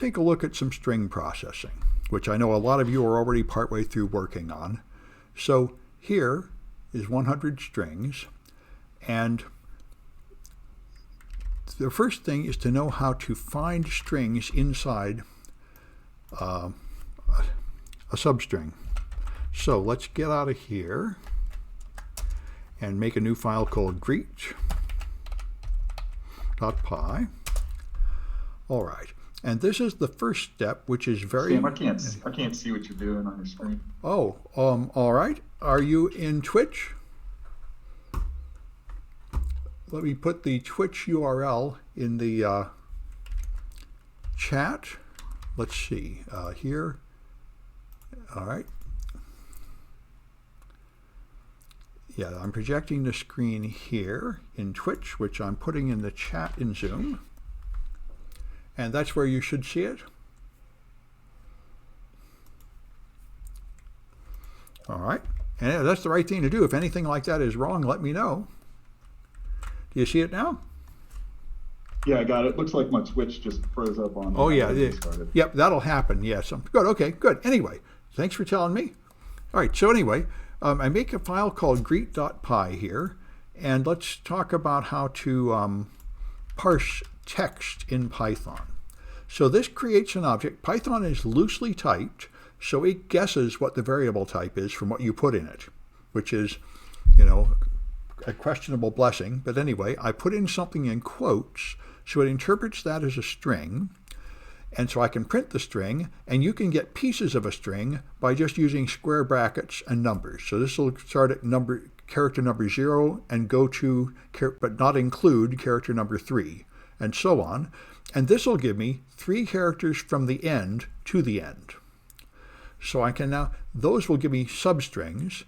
take a look at some string processing, which I know a lot of you are already partway through working on. So here is 100 strings, and the first thing is to know how to find strings inside a substring. So let's get out of here and make a new file called greet.py. All right. And this is the first step, which is very... Sam, I can't see what you're doing on your screen. Oh, all right. Are you in Twitch? Let me put the Twitch URL in the chat. Let's see, here. All right. Yeah, I'm projecting the screen here in Twitch, which I'm putting in the chat in Zoom. And that's where you should see it. All right. And that's the right thing to do. If anything like that is wrong, let me know. Do you see it now? Yeah, I got it. Looks like my Twitch just froze up on me. Oh, yeah. Yep, that'll happen. Yes. Good. Okay, good. Anyway, thanks for telling me. All right. So anyway, I make a file called greet.py here. And let's talk about how to parse text in Python. So this creates an object. Python is loosely typed, so it guesses what the variable type is from what you put in it, which is, you know, a questionable blessing. But anyway, I put in something in quotes, so it interprets that as a string. And so I can print the string, and you can get pieces of a string by just using square brackets and numbers. So this will start at character number 0 and go to, but not include character number 3, and so on. And this will give me 3 characters from the end to the end. So I can now, those will give me substrings,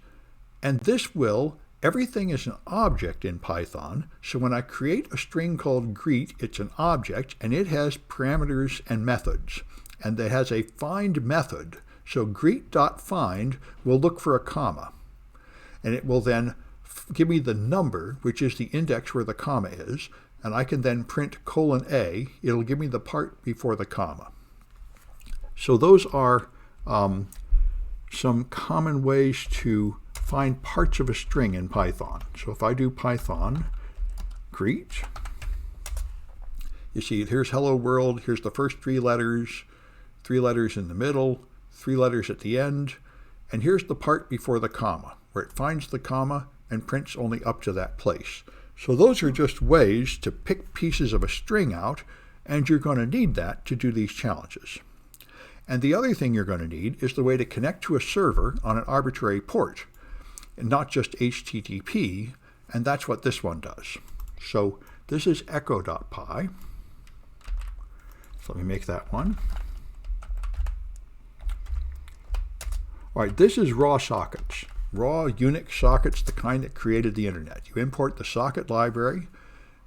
and this will, everything is an object in Python. So when I create a string called greet, it's an object, and it has parameters and methods. And it has a find method. So greet.find will look for a comma. And it will then give me the number, which is the index where the comma is. And I can then print :A. It'll give me the part before the comma. So those are some common ways to find parts of a string in Python. So if I do Python greet, you see here's hello world, here's the first 3 letters in the middle, 3 letters at the end, and here's the part before the comma, where it finds the comma and prints only up to that place. So those are just ways to pick pieces of a string out, and you're going to need that to do these challenges. And the other thing you're going to need is the way to connect to a server on an arbitrary port, and not just HTTP, and that's what this one does. So this is echo.py. So let me make that one. All right, this is raw sockets. Raw Unix sockets, the kind that created the internet. You import the socket library,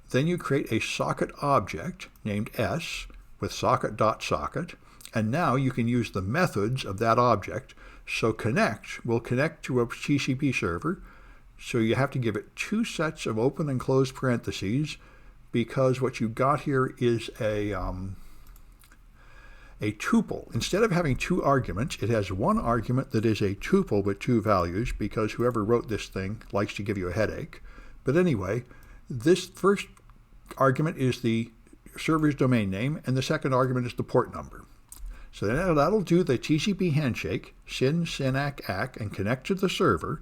then you create a socket object named S with socket.socket, and now you can use the methods of that object. So connect will connect to a TCP server, so you have to give it 2 sets of open and closed parentheses, because what you got here is a tuple. Instead of having 2 arguments, it has 1 argument that is a tuple with 2 values, because whoever wrote this thing likes to give you a headache. But anyway, this first argument is the server's domain name, and the second argument is the port number. So that'll do the TCP handshake, SYN, SYNAC, ACK, and connect to the server.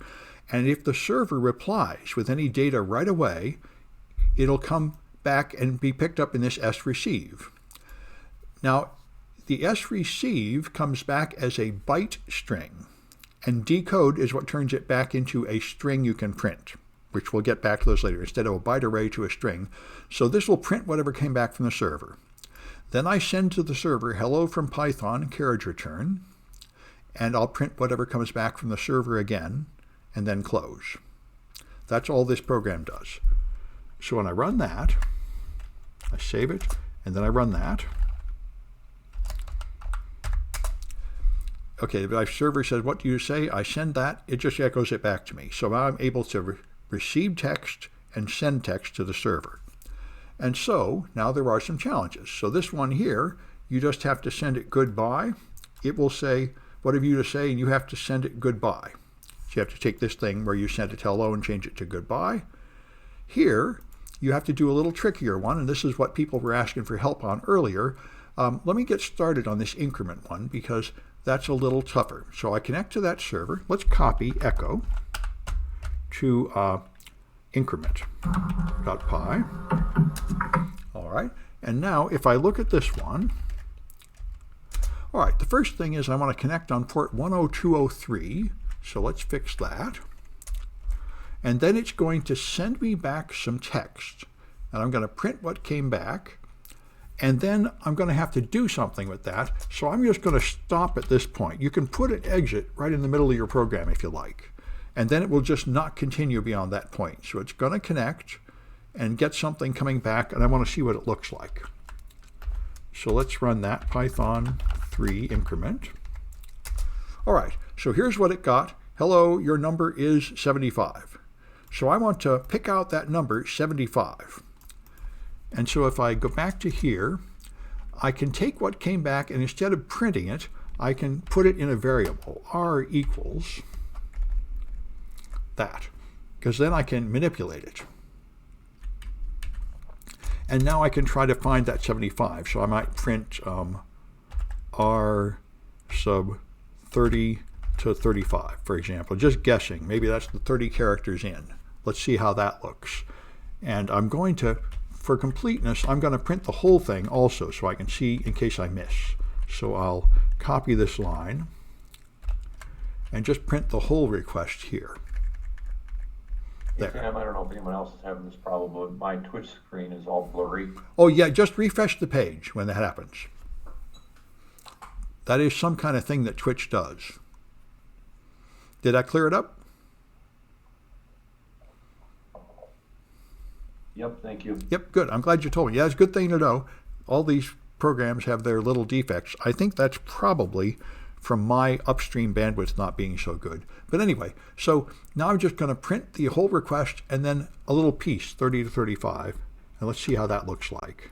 And if the server replies with any data right away, it'll come back and be picked up in this sReceive. Now, the sReceive comes back as a byte string, and decode is what turns it back into a string you can print, which we'll get back to those later, instead of a byte array to a string. So this will print whatever came back from the server. Then I send to the server hello from Python, carriage return, and I'll print whatever comes back from the server again, and then close. That's all this program does. So when I run that, I save it, and then I run that. Okay, my server says, what do you say? I send that, it just echoes it back to me. So now I'm able to receive text and send text to the server. And so now there are some challenges. So this one here you just have to send it goodbye. It will say, what have you to say? And you have to send it goodbye. So you have to take this thing where you sent it hello and change it to goodbye. Here, you have to do a little trickier one, and this is what people were asking for help on earlier. Let me get started on this increment one because that's a little tougher. So I connect to that server. Let's copy echo to increment.py. All right. And now if I look at this one, all right, the first thing is I want to connect on port 10203. So let's fix that. And then it's going to send me back some text. And I'm going to print what came back. And then I'm going to have to do something with that. So I'm just going to stop at this point. You can put an exit right in the middle of your program if you like. And then it will just not continue beyond that point. So it's going to connect and get something coming back. And I want to see what it looks like. So let's run that Python 3 increment. All right, so here's what it got. Hello, your number is 75. So I want to pick out that number 75. And so if I go back to here, I can take what came back and instead of printing it, I can put it in a variable, r equals that, because then I can manipulate it. And now I can try to find that 75. So I might print r sub 30 to 35, for example, just guessing. Maybe that's the 30 characters in. Let's see how that looks. And I'm going to, for completeness, I'm going to print the whole thing also so I can see in case I miss. So I'll copy this line and just print the whole request here. Hey, Sam, I don't know if anyone else is having this problem, but my Twitch screen is all blurry. Oh yeah, just refresh the page when that happens. That is some kind of thing that Twitch does. Did I clear it up? Yep, thank you. Yep, good. I'm glad you told me. Yeah, it's a good thing to know. All these programs have their little defects. I think that's probably from my upstream bandwidth not being so good. But anyway, so now I'm just going to print the whole request and then a little piece, 30 to 35. And let's see how that looks like.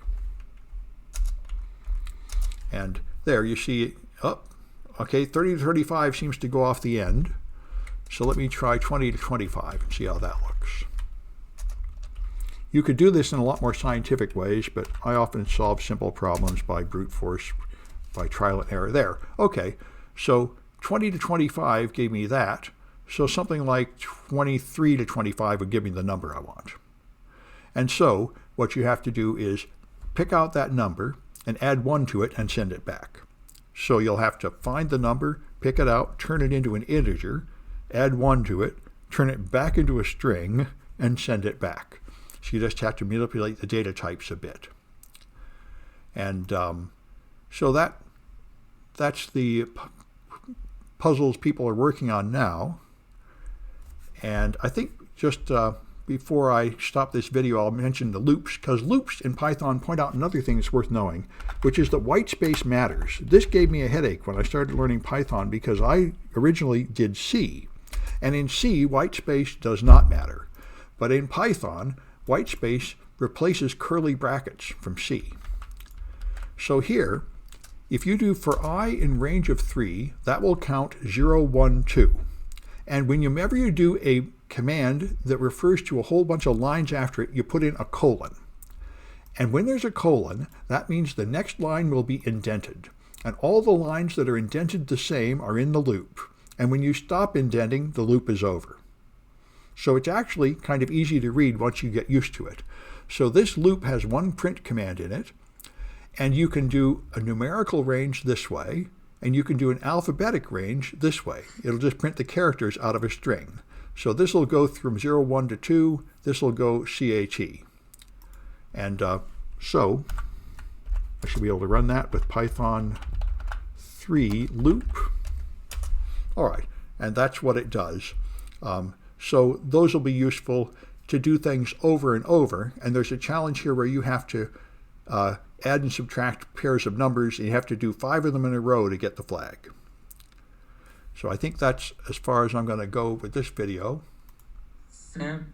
And there you see, oh, okay, 30 to 35 seems to go off the end. So let me try 20 to 25 and see how that looks. You could do this in a lot more scientific ways, but I often solve simple problems by brute force, by trial and error. There, okay, so 20 to 25 gave me that. So something like 23 to 25 would give me the number I want. And so what you have to do is pick out that number and add 1 to it and send it back. So you'll have to find the number, pick it out, turn it into an integer, add 1 to it, turn it back into a string, and send it back. So you just have to manipulate the data types a bit. And so that's the puzzles people are working on now. And I think just before I stop this video, I'll mention the loops, because loops in Python point out another thing that's worth knowing, which is that white space matters. This gave me a headache when I started learning Python because I originally did C. And in C, white space does not matter. But in Python, white space replaces curly brackets from C. So here, if you do for I in range of 3, that will count 0, 1, 2. And whenever you do a command that refers to a whole bunch of lines after it, you put in a colon. And when there's a colon, that means the next line will be indented. And all the lines that are indented the same are in the loop. And when you stop indenting, the loop is over. So it's actually kind of easy to read once you get used to it. So this loop has one print command in it, and you can do a numerical range this way, and you can do an alphabetic range this way. It'll just print the characters out of a string. So this will go from 0, 1 to 2. This will go CHE. And so I should be able to run that with Python 3 loop. All right, and that's what it does. So those will be useful to do things over and over. And there's a challenge here where you have to add and subtract pairs of numbers, and you have to do 5 of them in a row to get the flag. So I think that's as far as I'm going to go with this video. Sam,